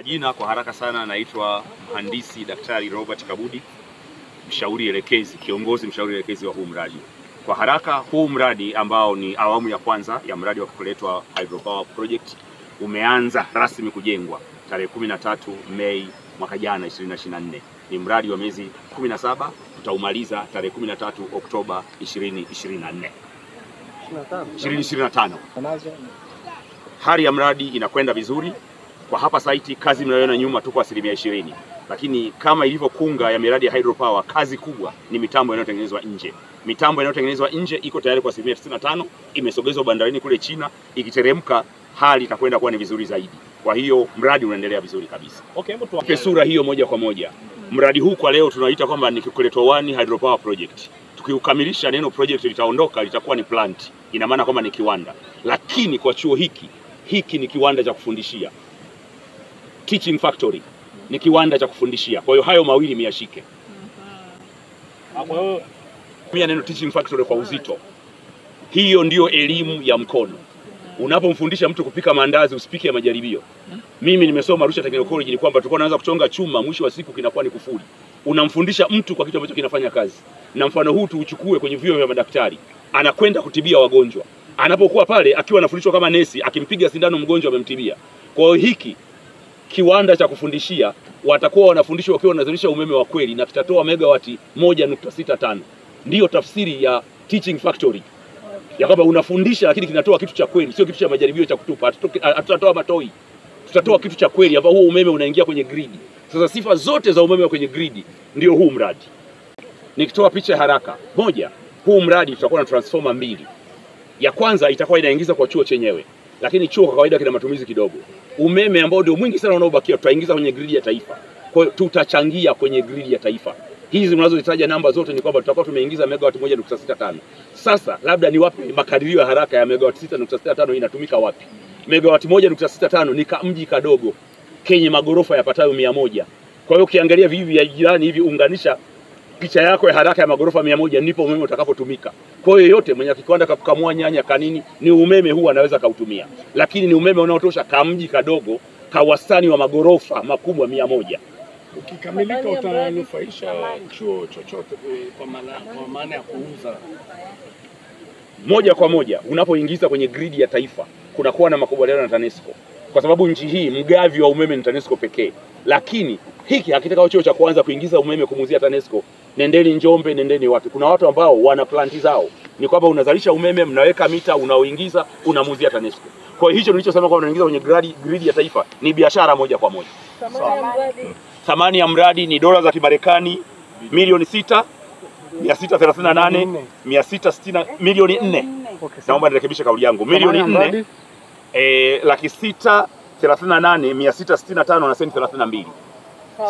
Jina kwa haraka sana naitwa Mhandisi Daktari Robert Kabudi, mshauri elekezi, kiongozi mshauri elekezi wa huu mradi. Kwa haraka, huu mradi ambao ni awamu ya kwanza ya mradi wa kuletwa Hydropower Project umeanza rasmi kujengwa tarehe 13 Mei mwaka jana 2024. Ni mradi wa miezi 17, tutaumaliza tarehe 13 Oktoba 2025. Hali ya mradi inakwenda vizuri. Kwa hapa site kazi mnayoona nyuma tuko 20%, lakini kama ilivyo kunga ya miradi ya hydropower, kazi kubwa ni mitambo inayotengenezwa nje. Mitambo inayotengenezwa nje iko tayari kwa 95%, imesogezwa bandarini kule China, ikiteremka hali itakwenda kuwa ni vizuri zaidi. Kwa hiyo mradi unaendelea vizuri kabisa. Okay, sura hiyo moja kwa moja. Mradi huu kwa leo tunaita kwamba ni Kikuletwa 1 Hydropower Project. Tukiukamilisha, neno project litaondoka, litakuwa ni plant. Ina maana kwamba ni kiwanda. Lakini kwa chuo hiki ni kiwanda cha kufundishia. Teaching factory ni kiwanda cha kufundishia. Kwa hiyo hayo mawili miyashike. Mimi neno teaching factory kwa uzito. Hiyo ndiyo elimu ya mkono. Unapomfundisha mtu kupika mandazi, usipike ya majaribio. Mimi nimesoma Arusha Technical College, ni kwamba tulikuwa tunaanza kuchonga chuma, mwisho wa siku kinakuwa ni kufuli. Unamfundisha mtu kwa kitu ambacho kinafanya kazi. Na mfano huu tuuchukue kwenye vyuo vya madaktari. Anakwenda kutibia wagonjwa. Anapokuwa pale akiwa anafundishwa kama nesi, akimpiga sindano mgonjwa amemtibia. Kwa hiyo hiki kiwanda cha kufundishia watakuwa wanafundishwa wakiwa wanazalisha umeme wa kweli, na kitatoa megawati 1.65. Ndiyo tafsiri ya teaching factory. Ya kwamba unafundisha lakini kinatoa kitu cha kweli, sio kitu cha majaribio cha kutupa. Tutatoa matoi. Tutatoa kitu cha kweli ambao huo umeme unaingia kwenye grid. Sasa sifa zote za umeme kwenye grid ndio huu mradi. Nikitoa picha haraka, moja, huu mradi tutakuwa na transformer 2. Ya kwanza itakuwa inaingiza kwa chuo chenyewe, lakini chuo kwa kawaida kina matumizi kidogo. Umeme ambao ndio mwingi sana unaobakia tutaingiza kwenye grid ya taifa. Kwa hiyo tutachangia kwenye grid ya taifa. Hizi mnazozitaja namba zote ni kwamba tutakuwa tumeingiza megawati 1.65. Sasa labda ni wapi makadirio ya haraka ya megawati 6.65 inatumika wapi? Megawati 1.65 ni mji kadogo kenye magorofa yapatayo 100. Kwa hiyo ukiangalia vivi ya jirani hivi, unganisha picha yako ya haraka ya magorofa 100, ndipo umeme utakapotumika. Kwa hiyo yote mwenye kiwanda kukamua nyanya kanini, ni umeme huu anaweza kautumia. Lakini ni umeme unaotosha kamji kadogo ka wastani wa magorofa makubwa 100. Ukikamilika utanufaisha chuo chochote kwa maana ya kuuza moja kwa moja. Unapoingiza kwenye grid ya taifa kunakuwa na makubaliano na TANESCO, kwa sababu nchi hii mgavi wa umeme ni TANESCO pekee. Lakini hiki hakitaka chuo cha kwanza kuingiza umeme kumuzia TANESCO. Nendeni Njombe, nendeni wapi. Kuna watu ambao wana planti zao. Ni kwamba unazalisha umeme, mnaweka mita, unaoingiza, unamuzia TANESCO. Kwa hiyo hicho nilichosema kwamba unaingiza kwenye grid ya taifa ni biashara moja kwa moja. Thamani ya mradi ni dola za Kimarekani milioni 6,638,660 milioni 4. Naomba nirekebishe kauli yangu. Milioni 4 638,665 na senti 32.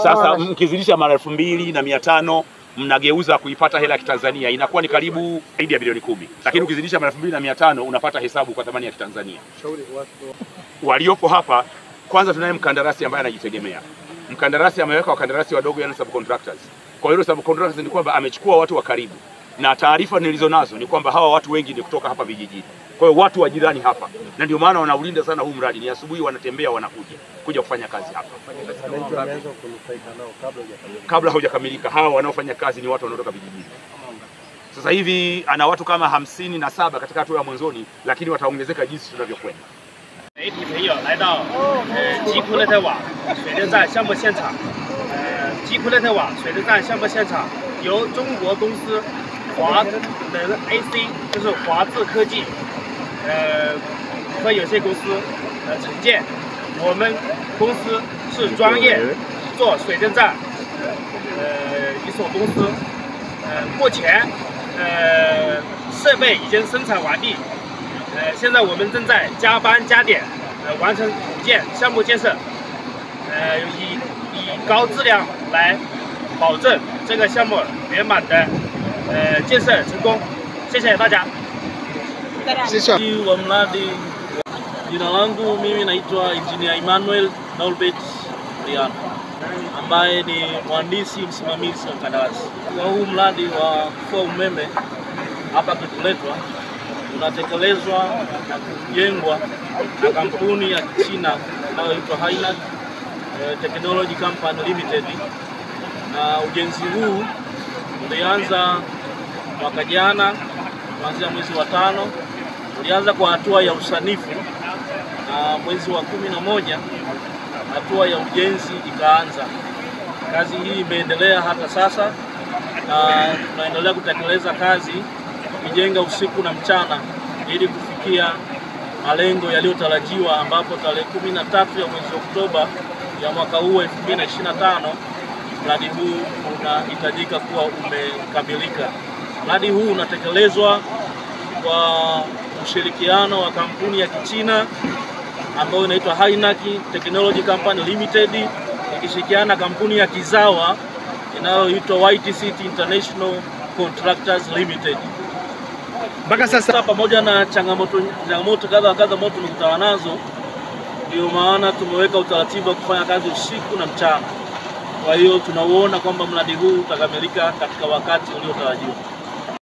Sasa mkizidisha mara 2,500 mnageuza kuipata hela ya Kitanzania, inakuwa ni karibu zaidi ya bilioni 10. Lakini ukizidisha mara 2,500 unapata hesabu kwa thamani ya Kitanzania. Waliopo hapa, kwanza tunaye mkandarasi ambaye anajitegemea. Mkandarasi ameweka wakandarasi wadogo, yani subcontractors. Kwa hiyo subcontractors ni kwamba amechukua watu wa karibu. Na taarifa nilizonazo ni kwamba hawa watu wengi ni kutoka hapa vijijini. Kwa hiyo watu wa jirani hapa. Na ndio maana wanaulinda sana huu mradi. Ni asubuhi wanatembea kuja kufanya kazi hapa. Kabla haujakamilika. Hawa wanaofanya kazi ni watu wanaotoka vijijini. Sasa hivi ana watu kama 57 katika hatua ya mwanzoni, lakini wataongezeka jinsi tunavyokwenda. 媒体朋友来到吉库勒特瓦水电站项目现场。吉库勒特瓦水电站项目现场由中国公司华能 AC， 就是华智科技股份有限公司承建。我们公司是专业做水电站一所公司。目前设备已经生产完毕。现在我们正在加班加点，完成组件项目建设，以高质量来保证这个项目圆满的建设成功。谢谢大家。谢谢。 wa mradi, jina langu mimi naitwa Engineer Emmanuel Norbert Rian, ambaye ni mhandisi msimamizi wa kandarasi. Kwa huu mradi wa kufua umeme hapa Kikuletwa unatekelezwa na kujengwa na kampuni ya China inayoitwa Hainan Technology Company Limited. Na ujenzi huu ulianza mwaka jana kuanzia mwezi wa 5. Ulianza kwa hatua ya usanifu na mwezi wa 11 hatua ya ujenzi ikaanza. Kazi hii imeendelea hata sasa na tunaendelea kutekeleza kazi tukijenga usiku na mchana ili kufikia malengo yaliyotarajiwa, ambapo tarehe 13 ya mwezi Oktoba ya mwaka huu 2025 mradi huu unahitajika kuwa umekamilika. Mradi huu unatekelezwa kwa ushirikiano wa kampuni ya Kichina ambayo inaitwa Hainak Technology Company Limited ikishirikiana na kampuni ya Kizawa inayoitwa YTC International Contractors Limited. Mpaka sasa pamoja na changamoto kadha ambazo tumekutana nazo, ndio maana tumeweka utaratibu wa kufanya kazi usiku na mchana. Kwa hiyo tunauona kwamba mradi huu utakamilika katika wakati uliotarajiwa.